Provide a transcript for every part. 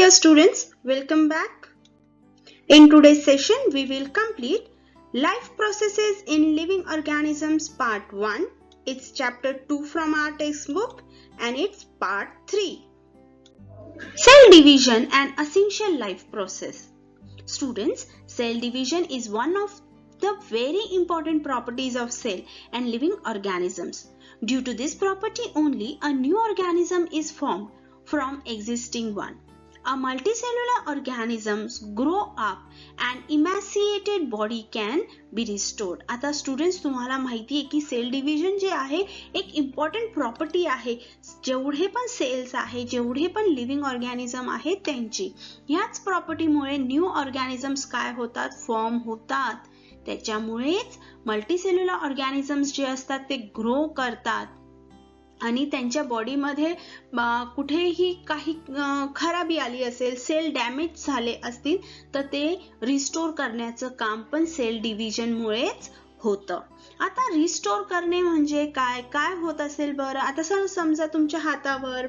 dear students, welcome back. In today's session, we will complete Life Processes in Living Organisms Part 1. It's Chapter 2 from our textbook and it's Part 3. Cell division and essential life process. Students, cell division is one of the very important properties of cell and living organisms. Due to this property only, a new organism is formed from existing one. A multicellular organisms grow up and emaciated body can be restored. आता students तुम्हाला माहिती आहे की sale division जे आहे एक important property आहे. जेवढे पण सेल्स आहे, जेवढे पण लिव्हिंग ऑर्गॅनिझम आहेत त्यांची याच प्रॉपर्टीमुळे न्यू ऑर्गॅनिझम्स काय होतात, फॉर्म होतात. त्याच्यामुळेच मल्टीसेल्युलर ऑर्गॅनिझम्स जे असतात ते ग्रो करतात आणि त्यांच्या बॉडीमध्ये कुठेही काही खराबी आली असेल, सेल डॅमेज झाले असतील तर ते रिस्टोर करण्याचं काम पण सेल डिव्हिजन मुळेच होतं. आता रिस्टोर करणे म्हणजे काय काय होत असेल बरं. आता समजा तुमच्या हातावर,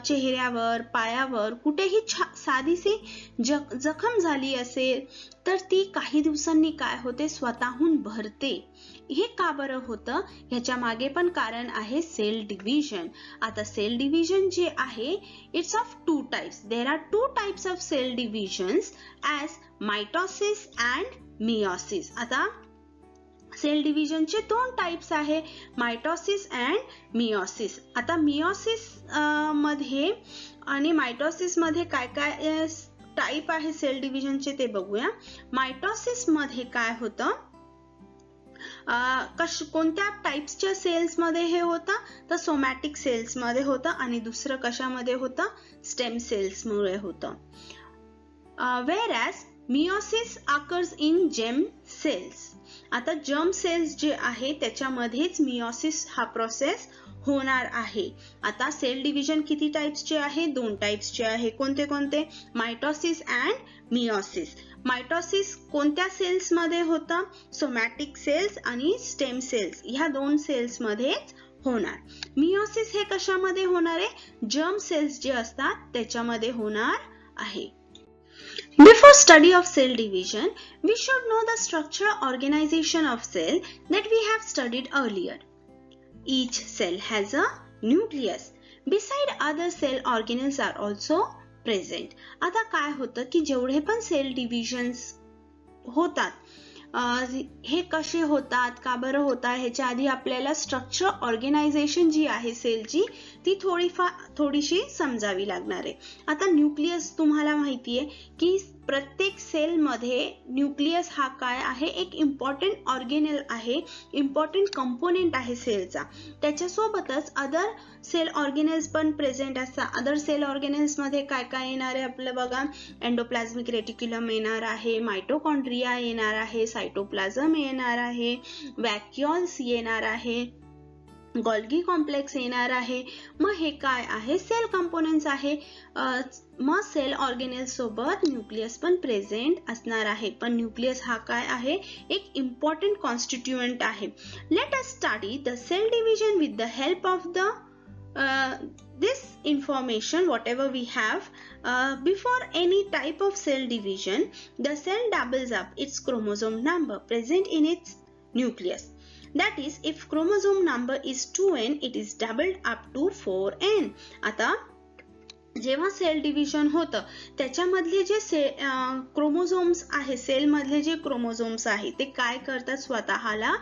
चेहऱ्यावर, पायावर कुठेही साधीशी जखम झाली असेल तर ती काही दिवसांनी काय होते, स्वतःहून भरते. हे का बरं होतं, ह्याच्या मागे पण कारण आहे सेल डिव्हिजन. आता सेल डिव्हिजन जे आहे it's of two types. There are two types of cell divisions as mitosis and meiosis. आता सेल डिव्हिजनचे दोन टाइप्स आहे, मायटोसिस अँड मियोसिस. आता मियोसिस मध्ये आणि मायटोसिस मध्ये काय काय टाइप आहे सेल डिव्हिजनचे ते बघूया. मायटोसिस मध्ये काय होतं, कोणत्या टाइप्सच्या सेल्स मध्ये हे होतं तर सोमॅटिक सेल्स मध्ये होतं आणि दुसरं कशामध्ये होतं, स्टेम सेल्स मुळे होतं. whereas meiosis occurs in germ cells. आता जर्म सेल्स जे आहे त्याच्यामध्येच मियोसिस हा प्रोसेस होणार आहे. आता सेल डिव्हिजन किती टाइप्सचे आहे, दोन टाइप्सचे आहे. कोणते कोणते, मायटोसिस अँड मियोसिस. मायटोसिस कोणत्या सेल्स मध्ये होतं, सोमॅटिक सेल्स आणि स्टेम सेल्स ह्या दोन सेल्स मध्येच होणार. मियोसिस हे कशामध्ये होणार आहे, जर्म सेल्स जे असतात त्याच्यामध्ये होणार आहे. Before study of cell division, we should know the structural organization of cell that we have studied earlier. Each cell has a nucleus. Beside other cell organelles are also present. आता काय होतं की जेवढे पण सेल डिव्हिजन्स होतात हे कसे होतात, का बरं होतात, ह्याच्या आधी आपल्याला स्ट्रक्चर ऑर्गनायझेशन जी आहे सेलची ती थोडीशी समजावी लागणार आहे. आता न्यूक्लियस तुम्हाला माहिती आहे की प्रत्येक सेल मध्ये न्यूक्लियस हा काय आहे, एक इम्पॉर्टंट ऑर्गेनेल आहे, इम्पॉर्टंट कंपोनेंट आहे सेलचा. त्याच्यासोबतच अदर सेल ऑर्गेनेल्स पण प्रेझेंट असतात. अदर सेल ऑर्गेनेल्स मध्ये काय काय येणार आहे आपलं बघा, एंडोप्लाझ्मिक रेटिक्युलम येणार आहे, मायटोकॉन्ड्रिया येणार आहे, सायटोप्लाझम येणार आहे, वॅक्युअल्स येणार आहे, गोल्गी कॉम्प्लेक्स येणार आहे. मग हे काय आहे, सेल कंपोनेंट्स आहे. मग सेल ऑर्गेनेल सोबत न्यूक्लियस पण प्रेझेंट असणार आहे. पण न्यूक्लियस हा काय आहे, एक इम्पॉर्टंट कॉन्स्टिट्यूएंट आहे. Let us study the cell division with the help of the this information whatever we have. Before any type of cell division, the cell doubles up its chromosome number present in its nucleus. That is, if chromosome number is 2n, it is doubled up to 4n. आता जेव्हा sale division होतं त्याच्यामधले जे chromosomes आहे, sale मधले जे chromosomes आहे ते काय करतात, स्वतःला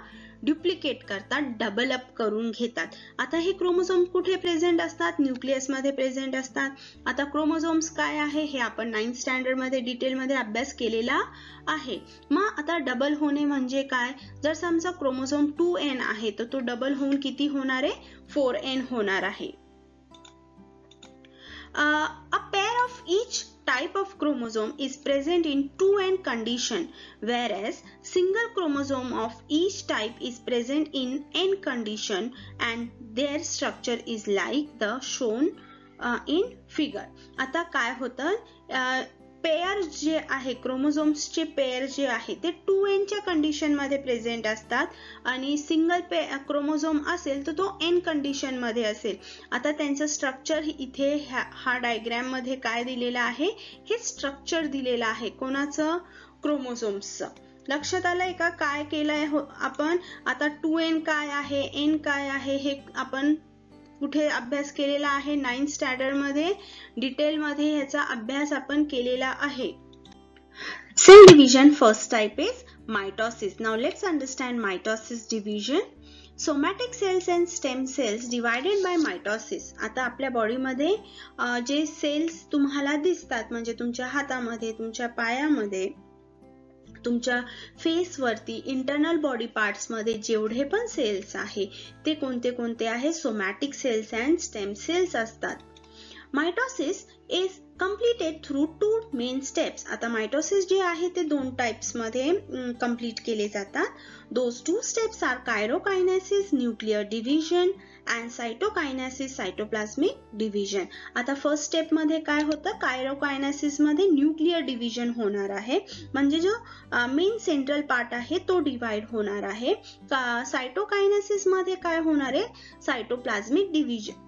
डुप्लिकेट करतात, डबल अप करून घेतात. आता हे क्रोमोझोम कुठे प्रेझेंट असतात, न्यूक्लियस मध्ये प्रेझेंट असतात. आता क्रोमोझोम्स काय आहे हे आपण 9th स्टँडर्ड मध्ये डिटेल मध्ये अभ्यास केलेला आहे. मग आता डबल होणे म्हणजे काय, जर समजा क्रोमोझोम 2n आहे तर तो डबल होऊन किती होणार आहे, 4n होणार आहे. A pair of each type of chromosome is present in 2n condition, whereas single chromosome of each type is present in n condition and their structure is like the shown in figure. आता काय होतं, pair जे आहे क्रोमोझोम्सचे pair जे आहे ते 2n च्या condition मध्ये प्रेझेंट असतात आणि सिंगल क्रोमोझोम असेल तर तो n कंडिशन मध्ये असेल. आता त्यांचं स्ट्रक्चर इथे हा डायग्राम मध्ये काय दिलेलं आहे, हे स्ट्रक्चर दिलेलं आहे कोणाचं, क्रोमोझोम्सचं. लक्षात आलंय का काय केलंय आपण. आता 2n काय आहे, n काय आहे हे आपण कुठे अभ्यास केलेला आहे, 9th स्टँडर्ड मध्ये डिटेल मध्ये ह्याचा अभ्यास आपण केलेला आहे. Cell division first type is mitosis. Now let's understand mitosis division. Somatic cells and stem cells divided by mitosis. आता आपल्या बॉडीमध्ये जे सेल्स तुम्हाला दिसतात म्हणजे तुमच्या हातामध्ये, तुमच्या पायामध्ये, तुमच्या फेस वरती, इंटरनल बॉडी पार्ट्स मध्ये जेवढे पण सेल्स आहे ते कोणते कोणते आहे, somatic cells and stem cells असतात. Mitosis is completed through two main steps. आता मायटोसिस जे आहे ते 2 टाइप्स मध्ये कंप्लीट केले जातात. Those two steps are karyokinesis, nuclear division and cytokinesis, cytoplasmic division. आता फर्स्ट स्टेप मध्ये काय होतं, कायरोकायनेसिस मध्ये न्यूक्लियर डिव्हिजन होणार आहे म्हणजे जो मेन सेंट्रल पार्ट आहे तो डिवाइड होणार आहे. सायटोकायनेसिस मध्ये काय होणार आहे, सायटोप्लाझ्मिक डिव्हिजन.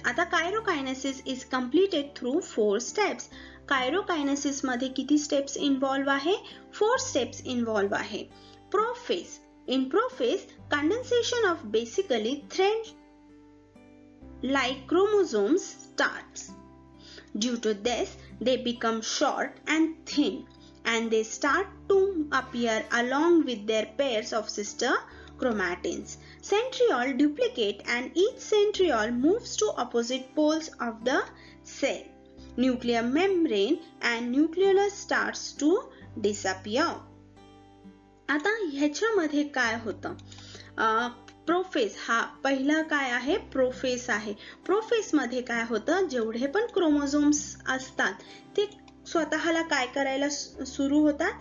आता कायरोकायनेसिस इज कंप्लीटेड थ्रू 4 स्टेप्स. कायरोकायनेसिस मध्ये किती स्टेप्स इन्व्हॉल्व आहे, 4 स्टेप्स इन्व्हॉल्व आहे. Prophase. In prophase, condensation of basically thread-like chromosomes starts. Due to this, they become short and thin, and they start to appear along with their pairs of sister chromatins. Centriole duplicate, and each centriole moves to opposite poles of the cell. Nuclear membrane and nucleolus starts to disappear. आता ह्याच्यामध्ये काय होतं, prophase हा पहिला काय आहे, prophase आहे. Prophase मध्ये काय होतं, जेवढे पण क्रोमोझोम्स असतात ते स्वतःला काय करायला सुरू होतात,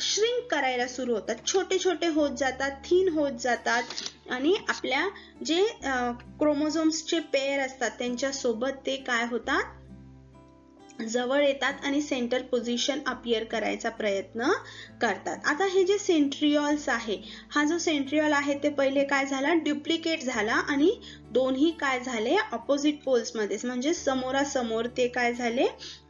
श्रिंक करायला सुरू होतात, छोटे छोटे होत जातात, थिन होत जातात आणि आपल्या जे क्रोमोझोम्सचे पेअर असतात त्यांच्या सोबत ते काय होतात, जवळ येतात आणि सेंटर पोझिशन अपियर करायचा प्रयत्न करतात. आता हे जे सेंट्रिओल्स आहे, हा जो सेंट्रिओल आहे ते पहिले काय झाला, डुप्लिकेट झाला आणि दोन्ही काय झाले, ऑपोजिट पोल्स मध्ये म्हणजे समोरासमोर ते काय झाले,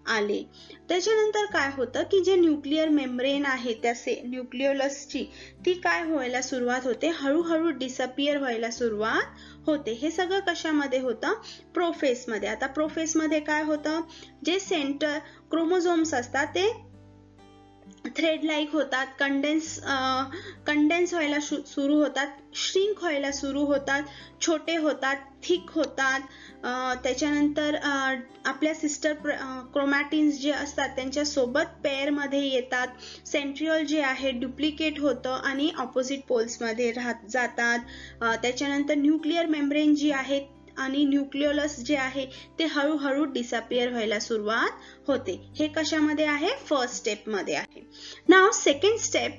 आले. त्याच्यानंतर काय होतं की जे न्यूक्लियर मेम्ब्रेन आहे त्या न्यूक्लियोलसची ती काय व्हायला सुरुवात होते, हळूहळू डिसअपियर व्हायला सुरुवात होते. हे सगळं कशामध्ये होतं, प्रोफेस मध्ये. आता प्रोफेस मध्ये काय होतं, जे सेंटर क्रोमोझोम्स असतात ते थ्रेड लाईक होतात, कंडेन्स व्हायला सुरू होतात, श्रिंक व्हायला सुरू होतात, छोटे होतात, थिक होतात. त्याच्यानंतर आपल्या सिस्टर क्रोमॅटिन्स जे असतात त्यांच्या सोबत पेअर मध्ये येतात. सेंट्रिओल जे आहे डुप्लिकेट होतं आणि ऑपोजिट पोल्स मध्ये जातात. त्याच्यानंतर न्यूक्लियर मेम्ब्रेन जी आहे आणि न्यूक्लियोलस जे आहे ते हळूहळू डिसअपियर व्हायला सुरुवात होते. हे कशामध्ये आहे, फर्स्ट स्टेप मध्ये आहे. Now second step,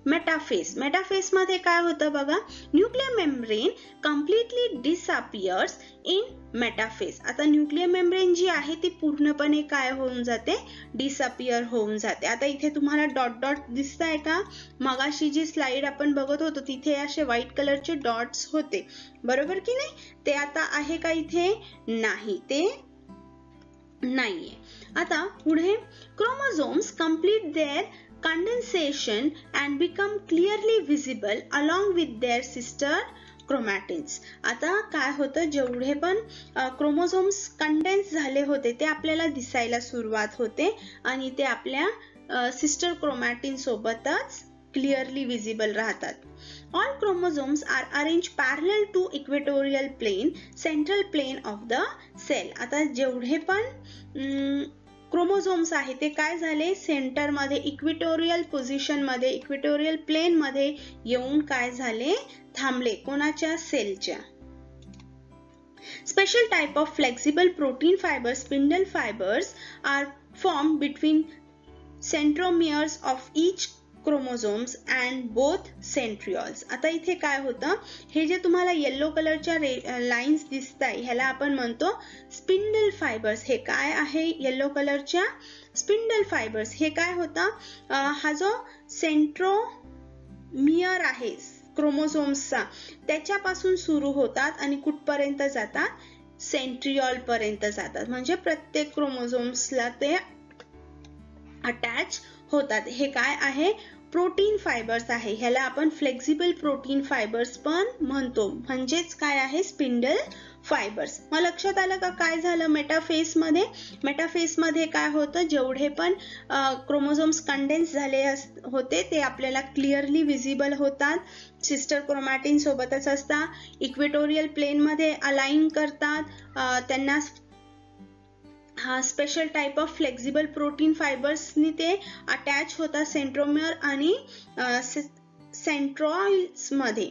metaphase. Metaphase मध्ये काय होतं बघा, nuclear membrane completely disappears in metaphase. आता न्यूक्लियर मेम्ब्रेन जी आहे ती पूर्णपणे काय होऊन जाते, डिसअपियर होऊन जाते. आता इथे तुम्हाला डॉट डॉट दिसताय का, मगाशी जी स्लाइड आपण बघत होतो तिथे असे व्हाईट कलरचे डॉट्स होते, बरोबर की नाही, ते आता आहे का इथे, नाही, ते नाहीये. आता पुढे, chromosomes complete their condensation and become clearly visible along with their sister chromatins. आता काय होतं, जेवढे पण क्रोमोझोम्स कंडेन्स झाले होते ते आपल्याला दिसायला सुरुवात होते आणि ते आपल्या सिस्टर क्रोमॅटिन सोबतच क्लिअरली विजिबल राहतात. All chromosomes are arranged parallel to equatorial plane, central plane of the cell. आता जेवढे पण क्रोमोझोम्स आहे ते काय झाले, सेंटर मध्ये इक्वेटोरियल पोझिशन मध्ये, इक्वेटोरियल प्लेन मध्ये येऊन काय झाले, थांबले, कोणाच्या, सेलच्या. Special type of flexible protein fibres, spindle fibres are formed between centromeres of each chromosomes and both centrioles. आता इथे काय होतं, हे जे तुम्हाला येलो कलरच्या लाईन्स दिसताय ह्याला आपण म्हणतो स्पिंडल फायबर्स. हे काय आहे येलो कलरच्या? Spindle fibres. हे काय होतं, हा जो सेंट्रोमियर आहे क्रोमोझोम्सचा त्याच्यापासून सुरू होतात आणि कुठपर्यंत जातात? सेंट्रिओल पर्यंत जातात. म्हणजे प्रत्येक क्रोमोझोम्सला ते अटॅच होतात. हे काय आहे? प्रोटीन फायबर्स आहे. ह्याला आपण फ्लेक्सिबल प्रोटीन फायबर्स पण म्हणतो. म्हणजेच काय आहे? Spindle fibres. मग लक्षात आलं का काय झालं मेटाफेस मध्ये? मेटाफेस मध्ये काय होतं, जेवढे पण क्रोमोझोम्स कंडेन्स झाले होते ते आपल्याला क्लिअरली विजिबल होतात. सिस्टर क्रोमॅटिन सोबतच असतात. इक्वेटोरियल प्लेन मध्ये अलाइन करतात. त्यांना हा special type of flexible protein फायबर्सनी ते अटॅच होतात सेंट्रोमियर आणि सेंट्रॉइड्स मध्ये.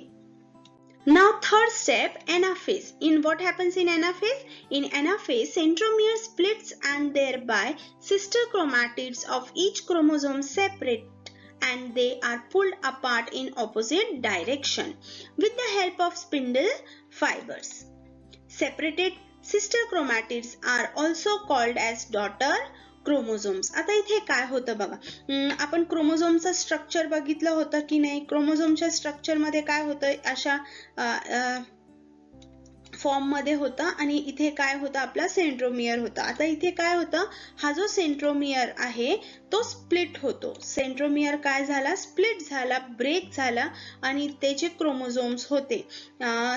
Now third step, anaphase. In what happens in anaphase? In anaphase, centromere splits and thereby sister chromatids of each chromosome separate and they are pulled apart in opposite direction with the help of spindle fibers. Separated sister chromatids are also called as daughter chromosomes. आता इथे काय होतं बघा, आपण क्रोमोझोमचं structure बघितलं होतं की नाही? क्रोमोझोमच्या स्ट्रक्चर मध्ये काय होतं, अशा फॉर्म मध्ये होता आणि इथे काय होतं, आपला सेंट्रोमियर होता. आता इथे काय होतं, हा जो सेंट्रोमियर आहे तो स्प्लिट होतो. सेंट्रोमियर काय झाला? स्प्लिट झाला, ब्रेक झाला आणि ते जे क्रोमोझोम्स होते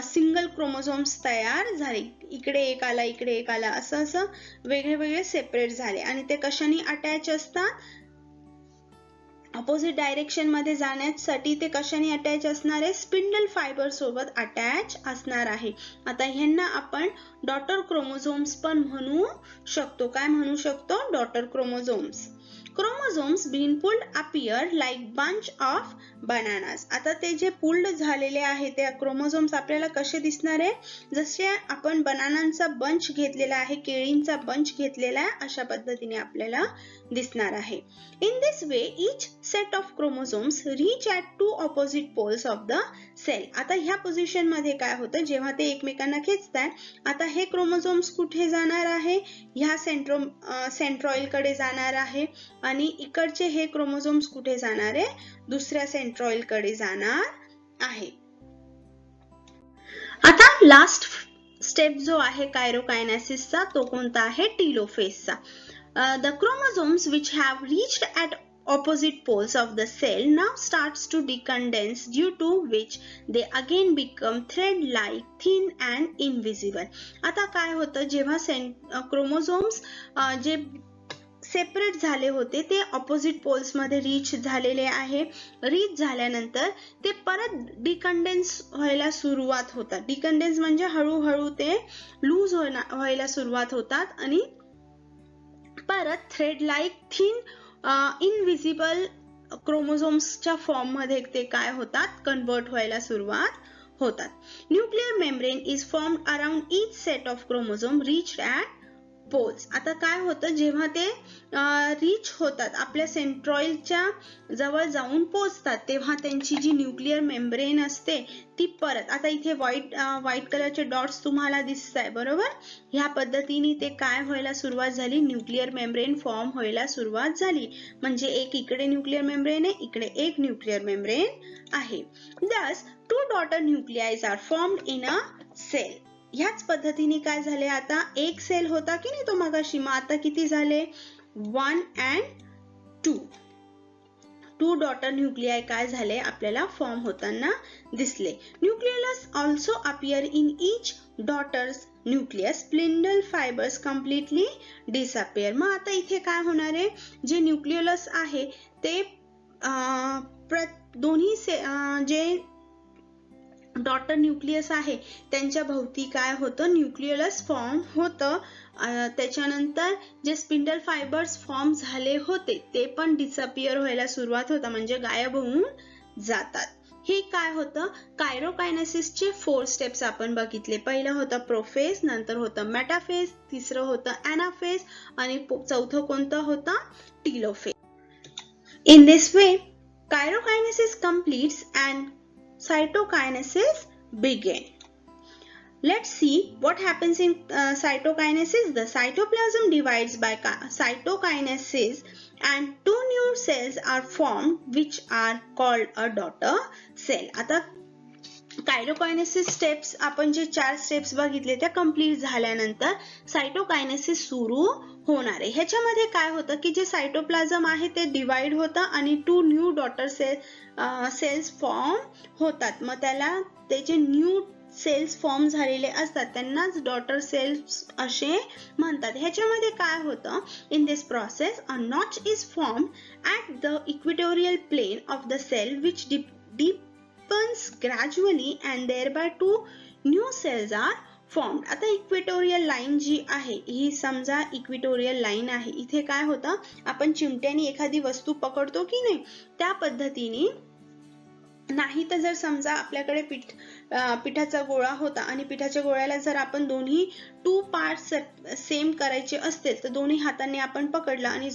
सिंगल क्रोमोझोम्स तयार झाले. इकडे एक आला, इकडे एक आला, असं असं वेगळे वेगळे सेपरेट झाले. आणि ते कशाने अटॅच असतात? ऑपोजिट डायरेक्शन मध्ये जाण्यासाठी ते कशाने अटॅच असणार आहे? स्पिंडल फायबर सोबत अटॅच असणार आहे. आता ह्यांना आपण डॉटर क्रोमोझोम्स पण म्हणू शकतो. काय म्हणू शकतो? Daughter chromosomes. Chromosomes being pulled appear like bunch of bananas. आता ते जे पुल्ड झालेले आहे त्या क्रोमोझोम्स आपल्याला कसे दिसणार आहे? जसे आपण बनानांचा बंच घेतलेला आहे, केळींचा बंच घेतलेला आहे, अशा पद्धतीने आपल्याला दिसणार आहे. In this way, each set of chromosomes reach at two opposite poles of the cell. आता ह्या पोझिशन मध्ये काय होतं, जेव्हा ते एकमेकांना खेचतात, आता हे क्रोमोझोम्स कुठे जाणार आहे? ह्या सेंट्रॉइड कडे जाणार आहे आणि इकडचे हे क्रोमोझोम्स कुठे जाणार आहे? दुसऱ्या सेंट्रॉइड कडे जाणार आहे. आता लास्ट स्टेप जो आहे कायरोकायनेसिसचा तो कोणता आहे? टीलोफेसचा. The chromosomes which have reached at opposite poles of the cell now starts to decondense, due to which they again become thread-like, thin and invisible. आता काय होतं, जेव्हा क्रोमोझोम्स जे सेपरेट झाले होते ते ऑपोजिट पोल्स मध्ये रीच झालेले आहे. रीच झाल्यानंतर ते परत डिकंडेन्स व्हायला सुरुवात होतात. डिकंडेन्स म्हणजे हळूहळू ते लूज व्हायला सुरुवात होतात आणि परत थ्रेड लाईक थिन इनविजिबल क्रोमोझोम्सच्या फॉर्म मध्ये ते काय होतात? कन्वर्ट व्हायला सुरुवात होतात. Nuclear membrane is formed around each set of chromosome reached at poles. आता काय होतं, जेव्हा ते रीच होतात, आपल्या सेंट्रॉइडच्या जवळ जाऊन पोहोचतात, तेव्हा त्यांची जी न्यूक्लियर मेम्ब्रेन असते ती परत, आता इथे व्हाईट कलरचे डॉट्स तुम्हाला दिसताय बरोबर, ह्या पद्धतीने ते काय व्हायला सुरुवात झाली? न्यूक्लियर मेम्ब्रेन फॉर्म व्हायला सुरुवात झाली. म्हणजे एक इकडे न्यूक्लियर मेम्ब्रेन आहे, इकडे एक न्यूक्लियर मेम्ब्रेन आहे. Thus, two daughter nuclei are formed in a cell. ह्याच पद्धतीने काय झाले, आता एक सेल होता की नाही तो मगाशी, मग आता किती झाले? 1 and 2. टू डॉटर न्यूक्लियाय काय झाले आपल्याला फॉर्म होताना दिसले. Nucleus also appear in each daughters nucleus. Spindle fibres completely disappear. मग आता इथे काय होणार आहे, जे न्यूक्लियस आहे ते दोन्ही जे डॉटर न्यूक्लियस आहे त्यांच्या भोवती काय होतं? न्यूक्लियस फॉर्म होतं. त्याच्यानंतर जे स्पिंडल फायबर्स फॉर्म झाले होते ते पण डिसअपियर व्हायला सुरुवात होतं, म्हणजे गायब होऊन जातात. हे काय होतं? कायरोकायनेसिसचे 4 स्टेप्स आपण बघितले. पहिलं होतं प्रोफेज, नंतर होतं मेटाफेज, तिसरं होतं एनाफेज आणि चौथं कोणतं होतं? Telophase. In this way, Chirokinesis completes and cytokinesis begin. Let's see what happens in cytokinesis. The cytoplasm divides by cytokinesis and two new cells are formed which are called a daughter cell. आता कायरोकायनेसिस steps आपण जे 4 steps बघितले त्या complete झाल्यानंतर cytokinesis सुरू होणार आहे. ह्याच्यामध्ये काय होतं की जे सायटोप्लाझम आहे ते डिवाइड होतं आणि 2 न्यू डॉटर सेल्स फॉर्म होतात. मग त्याला त्याचे न्यू सेल्स फॉर्म झालेले असतात त्यांनाच डॉटर सेल्स असे म्हणतात. ह्याच्यामध्ये काय होतं, in this process a notch is form at the equatorial plane of the cell which deepens gradually and thereby two new cells are formed. आता इक्वेटोरियल लाईन जी आहे ही समजा इक्वेटोरियल लाईन आहे. इथे काय होतं, आपण चिमट्याने एखादी वस्तू पकडतो की नाही त्या पद्धतीने नाही तर जर समजा आपल्याकडे पिठाचा गोळा होता आणि पिठाच्या गोळ्याला जर आपण दोन्ही 2 पार्ट्स सेम करायचे असतील तर दोन्ही हातांनी आपण पकडलं आणि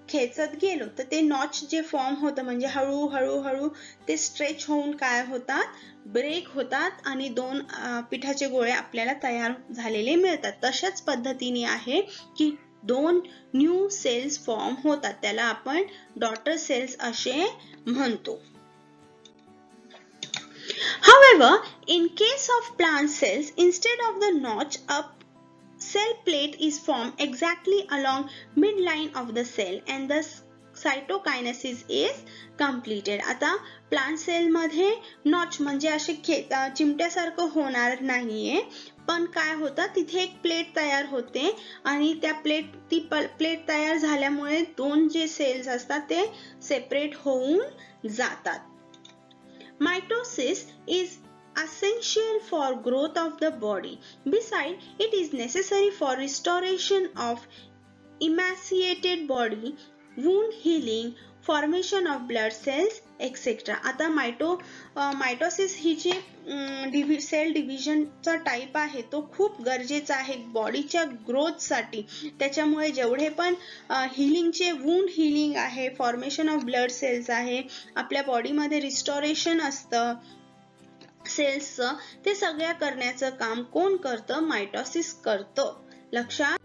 खेचत गेलो तर ते नॉच जे फॉर्म होतं म्हणजे हळूहळू ते स्ट्रेच होऊन काय होतात, ब्रेक होतात आणि 2 पिठाचे गोळे आपल्याला तयार झालेले मिळतात. तशाच पद्धतीने आहे की 2 न्यू सेल्स फॉर्म होतात, त्याला आपण डॉटर सेल्स असे म्हणतो. However, in case of plant cells, instead of the notch, a cell plate is formed exactly along midline of the cell and the cytokinesis is completed. आता plant sale मध्ये notch म्हणजे असे चिमट्यासारखं होणार नाहीये, पण काय होतं तिथे एक प्लेट तयार होते आणि त्या प्लेट तयार झाल्यामुळे 2 जे सेल्स असतात ते सेपरेट होऊन जातात. Mitosis is essential for growth of the body. Besides, it is necessary for restoration of emaciated body, wound healing, formation of blood cells, etc. आता मायटोसिस ही जी सेल डिव्हिजनचा टाइप आहे तो खूप गरजेचा आहे बॉडीच्या ग्रोथ साठी. त्याच्यामुळे जेवढे पण हिलिंगचे वुंड हिलिंग आहे, फॉर्मेशन ऑफ ब्लड सेल्स आहे, आपल्या बॉडीमध्ये रिस्टोरेशन असतं सेल्सचं, ते सगळ्या करण्याचं काम कोण करतं, मायटोसिस करतं. लक्षात.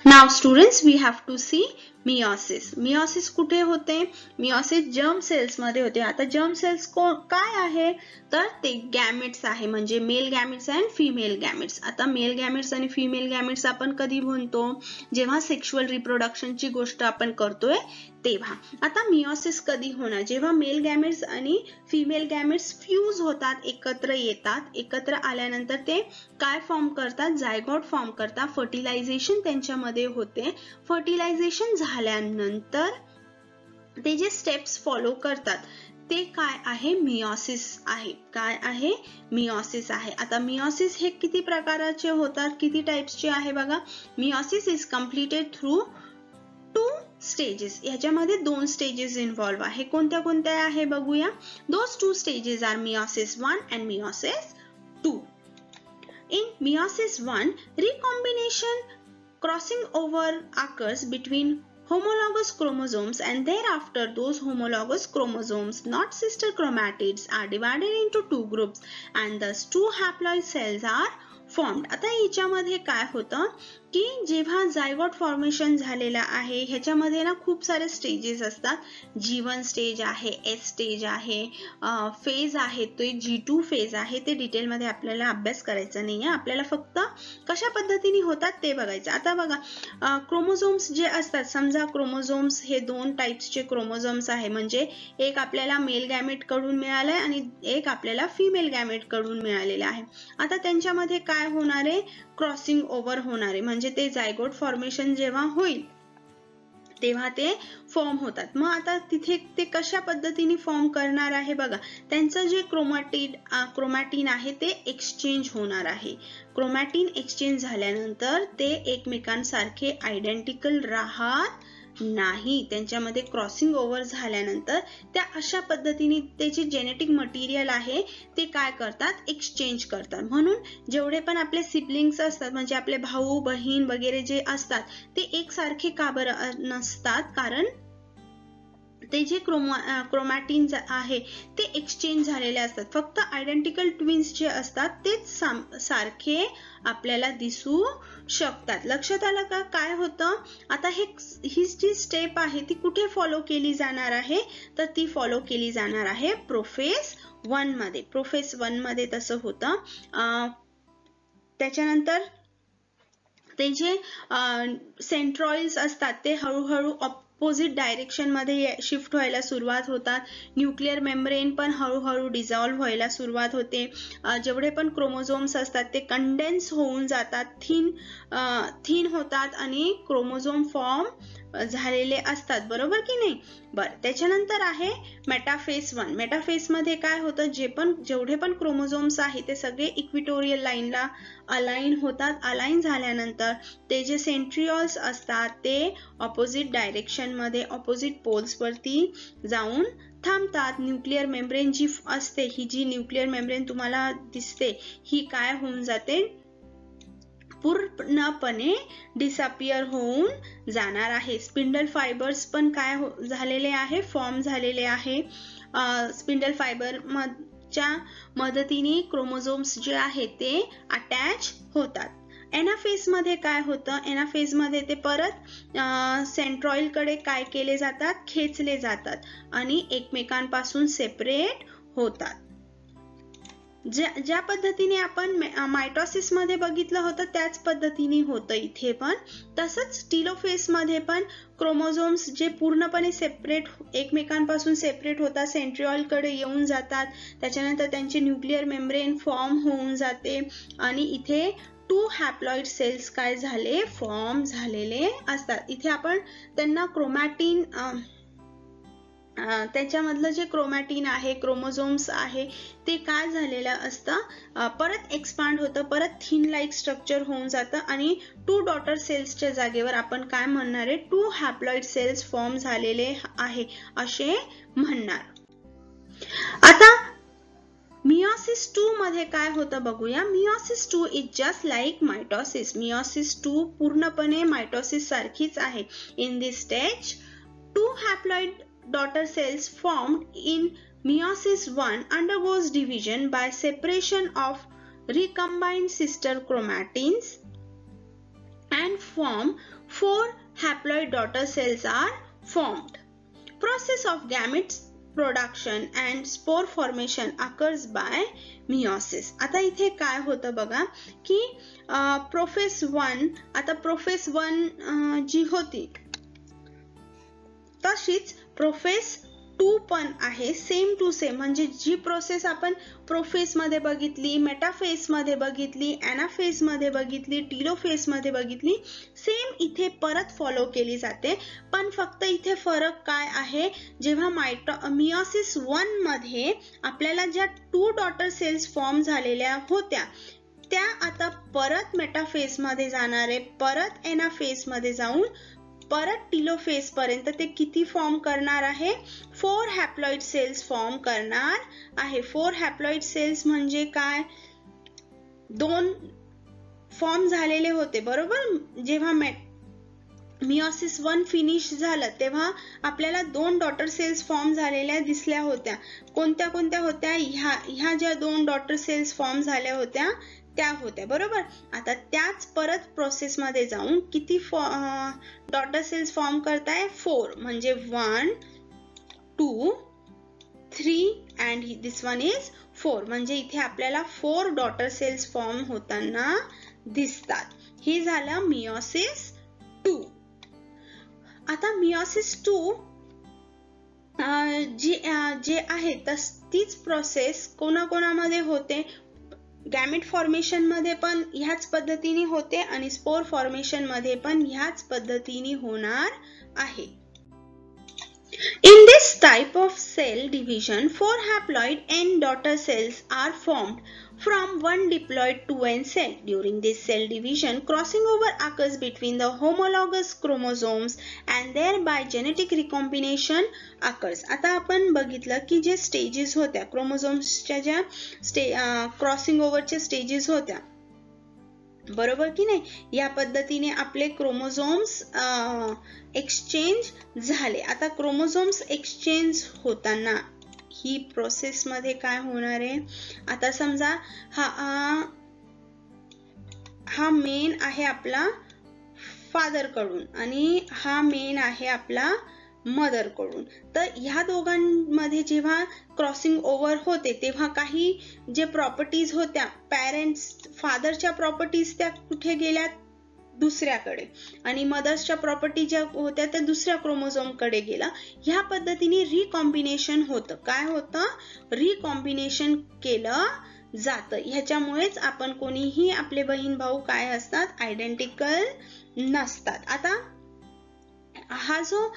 Now students we have to see meiosis. Meiosis कुठे होते, मियोसिस जर्म सेल्स मध्ये होते. आता जर्म सेल्स काय आहे तर ते गॅमेट्स आहे, म्हणजे male gametes and female gametes. आता मेल गॅमेट्स आणि फिमेल गॅमेट्स आपण कधी म्हणतो, जेव्हा सेक्शुअल रिप्रोडक्शनची गोष्ट आपण करतोय तेव्हा. आता मियोसिस कधी होणार, जेव्हा मेल गॅमेट्स आणि फिमेल गॅमेट्स फ्यूज होतात, एकत्र येतात. एकत्र आल्यानंतर ते काय फॉर्म करतात, जायगोट फॉर्म करतात. फर्टिलायझेशन त्यांच्यामध्ये होते. फर्टिलायझेशन झाल्यानंतर ते जे स्टेप्स फॉलो करतात ते काय आहे, मियोसिस आहे. काय आहे, मियोसिस आहे. आता मियोसिस हे किती प्रकाराचे होतात, किती टाइप्सचे आहे बघा. Meiosis is completed through 2 stages. याच्यामध्ये 2 स्टेजेस इन्व्हॉल्व आहे. कोणत्या कोणत्या आहे बघूया. Those 2 stages are meiosis 1 and meiosis 2. In meiosis 1, recombination crossing over occurs between homologous chromosomes and thereafter those homologous chromosomes, not sister chromatids, are divided into 2 groups and thus 2 haploid cells are formed. आता याच्यामध्ये काय होतं की जेव्हा zygote formation झालेला आहे ह्याच्यामध्ये ना खूप सारे स्टेजेस असतात. G1 स्टेज आहे, S स्टेज आहे, फेज आहे, तो G2 फेज आहे. ते डिटेल मध्ये आपल्याला अभ्यास करायचा नाहीये, आपल्याला फक्त कशा पद्धतीने होतात ते बघायचं. आता बघा क्रोमोझोम्स जे असतात, समजा क्रोमोझोम्स हे 2 टाइप्सचे क्रोमोझोम्स आहे, म्हणजे एक आपल्याला मेल गॅमेट कडून मिळालंय आणि एक आपल्याला फिमेल गॅमेट कडून मिळालेलं आहे. आता त्यांच्यामध्ये काय होणार आहे, क्रॉसिंग ओव्हर होणार आहे, म्हणजे ते जायगोट फॉर्मेशन जेव्हा होईल तेव्हा ते फॉर्म होतात. मग आता तिथे ते कशा पद्धतीने फॉर्म करणार आहे बघा. त्यांचं जे क्रोमॅटिन आहे ते एक्सचेंज होणार आहे. क्रोमॅटिन एक्सचेंज झाल्यानंतर ते एकमेकांसारखे आयडेंटिकल राहत नाही. त्यांच्यामध्ये क्रॉसिंग ओव्हर झाल्यानंतर त्या अशा पद्धतीने त्याचे जेनेटिक मटेरियल आहे ते काय करतात, एक्सचेंज करतात. म्हणून जेवढे पण आपले सिबलिंग्स असतात, म्हणजे आपले भाऊ बहीण वगैरे जे असतात ते एकसारखे का बरं नसतात, कारण ते जे क्रोमॅटिन आहे ते एक्सचेंज झालेले असतात. फक्त आयडेंटिकल ट्विन्स जे असतात तेच सारखे आपल्याला दिसू शकतात. लक्षात आलं का काय होतं? आता ही जी स्टेप आहे ती कुठे फॉलो केली जाणार आहे? तर ती फॉलो केली जाणार आहे प्रोफेस 1 मध्ये. प्रोफेस 1 मध्ये तसं होतं. त्याच्यानंतर ते जे सेंट्रॉइड्स असतात ते हळूहळू ऑपोजिट डायरेक्शन मध्ये शिफ्ट व्हायला सुरुवात होतात. न्यूक्लिअर मेम्ब्रेन पण हळूहळू डिझॉल्व्ह व्हायला सुरुवात होते. जेवढे पण क्रोमोझोम्स असतात ते कंडेन्स होऊन जातात, थिन होतात आणि क्रोमोझोम फॉर्म झालेले असतात. बरोबर की नाही? बरं, त्याच्यानंतर आहे मेटाफेस 1. मेटाफेस मध्ये काय होतं? जेवढे पण क्रोमोझोम्स आहेत ते सगळे इक्विटोरियल लाईनला अलाइन होतात. अलाइन झाल्यानंतर ते जे सेंट्रिओल्स असतात ते ऑपोजिट डायरेक्शन मध्ये ऑपोजिट पोल्स वरती जाऊन थांबतात. न्यूक्लिअर मेम्ब्रेन जी असते, ही जी न्यूक्लिअर मेम्ब्रेन तुम्हाला दिसते ही काय होऊन जाते? पूर्णपणे डिसअपियर होऊन जाणार आहे. स्पिंडल फायबर्स पण काय झालेले आहे? फॉर्म झालेले आहे. स्पिंडल फायबर च्या मदतीने क्रोमोझोम्स जे आहेत ते अटॅच होतात. एनाफेज मध्ये काय होतं? एनाफेज मध्ये ते परत सेंट्रॉइड कडे काय केले जातात? खेचले जातात आणि एकमेकांपासून सेपरेट होतात. ज्या पद्धतीने आपण मायटोसिस मध्ये बघितलं होतं त्याच पद्धतीने होतं इथे पण. तसंच टीलोफेज मध्ये पण क्रोमोझोम्स जे पूर्णपणे सेपरेट, एकमेकांपासून सेपरेट होतात, सेंट्रिओल कडे येऊन जातात. त्याच्यानंतर त्यांचे न्यूक्लिअर मेम्ब्रेन फॉर्म होऊन जाते आणि इथे 2 हॅप्लॉइड सेल्स काय झाले? फॉर्म झालेले असतात. इथे आपण त्यांना क्रोमॅटिन, त्याच्यामधलं जे क्रोमॅटिन आहे, क्रोमोझोम्स आहे ते काय झालेलं असतं? परत एक्सपांड होतं, परत थिन लाईक स्ट्रक्चर होऊन जातं आणि 2 डॉटर सेल्सच्या जागेवर आपण काय म्हणणार आहे? 2 हॅप्लॉइड सेल्स फॉर्म झालेले आहे असे म्हणणार. आता मियोसिस 2 मध्ये काय होतं बघूया. Meiosis 2 is just like mitosis. Meiosis 2 पूर्णपणे मायटोसिस सारखीच आहे. In this stage 2 haploid daughter cells formed in meiosis 1 undergoes division by separation of recombined sister chromatins and form 4 haploid daughter cells are formed. Process of gametes production and spore formation occurs by meiosis. आता इथे काय होतं बघा की profess 1, आता profess 1 जी होती तशीच profess 2 पण आहे. सेम टू सेम, म्हणजे जी प्रोसेस आपण प्रोफेस मध्ये बघितली, मेटाफेस मध्ये बघितली, एनाफेस मध्ये बघितली, टीलोफेस मध्ये बघितली, सेम इथे परत फॉलो केली जाते. पण फक्त इथे फरक काय आहे? जेव्हा मियोसिस 1 मध्ये आपल्याला ज्या 2 डॉटर सेल्स फॉर्म झालेल्या होत्या त्या आता परत मेटाफेस मध्ये जाणार आहे, परत एनाफेस मध्ये जाऊन परत टीलोफेज पर्यंत ते किती फॉर्म करणार आहे? 4 हॅप्लॉइड सेल्स फॉर्म करणार आहे. 4 हॅप्लॉइड सेल्स म्हणजे काय? 2 फॉर्म झालेले होते बरोबर. जेव्हा मियोसिस 1 फिनिश झालं तेव्हा आपल्याला 2 डॉटर सेल्स फॉर्म झालेल्या दिसल्या होत्या. कोणत्या कोणत्या होत्या? ह्या ज्या 2 डॉटर सेल्स फॉर्म झाल्या होत्या त्या होत्या बरोबर. आता त्याच परत प्रोसेस मध्ये जाऊन किती डॉटर सेल्स फॉर्म करताय? 4, म्हणजे 1 2 3 अँड दिस वन इज 4, म्हणजे इथे आपल्याला 4 डॉटर सेल्स फॉर्म होताना दिसतात. हे झालं मियोसिस 2. आता मियोसिस 2 जे आहे तीच प्रोसेस कोणाकोणामध्ये होते? गॅमेट फॉर्मेशन मध्ये पण ह्याच पद्धतीने होते आणि स्पोर फॉर्मेशन मध्ये पण ह्याच पद्धतीने होणार आहे. In this type of cell division, 4 haploid N daughter cells are formed from one diploid 2N cell. During this cell division, crossing over occurs between the homologous chromosomes and thereby genetic recombination occurs. आता आपण बघितलं की जे stages होत्या क्रोमोझोम्सच्या, ज्या crossing ओव्हरच्या stages होत्या बरोबर की नाही. या पद्धतीने आपले क्रोमोझोम्स एक्सचेंज झाले. आता क्रोमोझोम्स एक्सचेंज होताना ही प्रोसेस मध्ये काय होणार आहे, आता समजा हा मेन आहे आपला फादर कडून आणि हा मेन आहे आपला मदर कडून. तर ह्या दोघांमध्ये जेव्हा क्रॉसिंग ओव्हर होते तेव्हा काही जे प्रॉपर्टीज होत्या पॅरेंट्स फादरच्या प्रॉपर्टीज त्या कुठे गेल्या, दुसऱ्याकडे, आणि मदर्सच्या प्रॉपर्टी ज्या होत्या त्या दुसऱ्या क्रोमोझोम कडे गेला. ह्या पद्धतीने रिकॉम्बिनेशन होतं. काय होतं, रिकॉम्बिनेशन केलं जातं. ह्याच्यामुळेच आपण कोणीही आपले बहीण भाऊ काय असतात, आयडेंटिकल नसतात. आता हा जो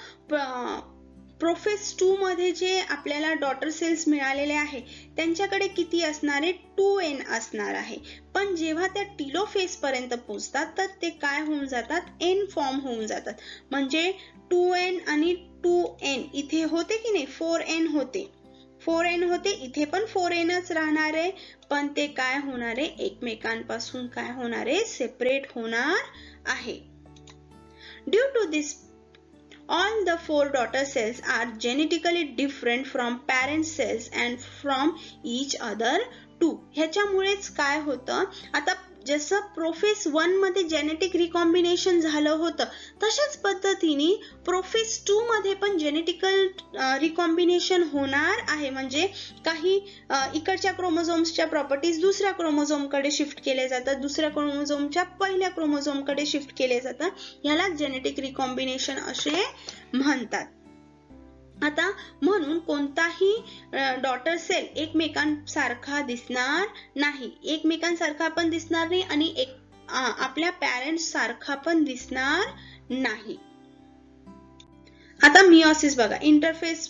प्रोफेस 2 मध्ये जे आपल्याला डॉटर सेल्स मिळालेले आहे त्यांच्याकडे किती असणार आहे, 2n असणार आहे. पण जेव्हा त्या टीलोफेज पर्यंत पोहोचतात तर ते काय होऊन जातात, n फॉर्म होऊन जातात. म्हणजे 2n आणि 2n इथे होते की नाही, 4n होते, 4n होते, इथे पण 4nच राहणार आहे. पण ते काय होणार आहे, एकमेकांपासून काय होणार आहे, सेपरेट होणार आहे. Due to this, all the 4 daughter cells are genetically different from parent cells and from each other too. ह्याच्यामुळेच काय होतं, आता जसं प्रोफेस 1 मध्ये जेनेटिक रिकॉम्बिनेशन झालं होतं तशाच पद्धतीने प्रोफेस 2 मध्ये पण जेनेटिकल रिकॉम्बिनेशन होणार आहे. म्हणजे काही इकडच्या क्रोमोझोम्सच्या प्रॉपर्टीज दुसऱ्या क्रोमोझोम कडे शिफ्ट केले जातात, दुसऱ्या क्रोमोझोमच्या पहिल्या क्रोमोझोम कडे शिफ्ट केले जातात. याला जेनेटिक रिकॉम्बिनेशन असे म्हणतात. आता म्हणून कोणताही डॉटर सेल एकमेकांसारखा दिसणार नाही, एकमेकांसारखा पण दिसणार नाही आणि आपल्या पॅरेंट्स सारखा पण दिसणार नाही. आता मियोसिस बघा, इंटरफेस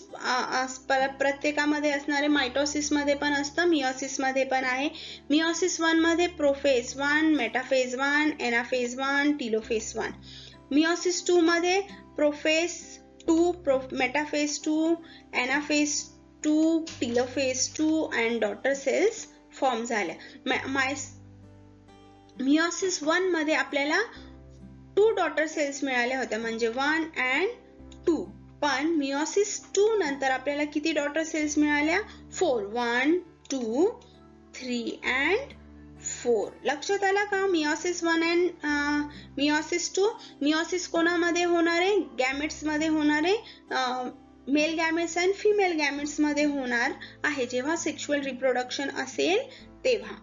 प्रत्येकामध्ये असणारे, मायटोसिस मध्ये पण असतं, मियोसिस मध्ये पण आहे. मियोसिस 1 मध्ये prophase 1, metaphase 1, anaphase 1, telophase 1. Meiosis 2 मध्ये prophase 2, metaphase 2, anaphase 2, telophase 2 and daughter cells form झाल्या. मियोसिस 1 मध्ये आपल्याला 2 डॉटर सेल्स मिळाल्या होत्या, म्हणजे 1 and 2. पण मियोसिस 2 नंतर आपल्याला किती डॉटर सेल्स मिळाल्या, 4. 1, 2, 3 and 4. लक्षात आला का, मियोसिस 1 and मियोसिस 2. मियोसिस कोणामध्ये होणार आहे, गॅमेट्स मध्ये होणार आहे, मेल गॅमेट्स आणि फिमेल गॅमेट्स मध्ये होणार आहे जेव्हा सेक्शुअल रिप्रोडक्शन असेल तेव्हा.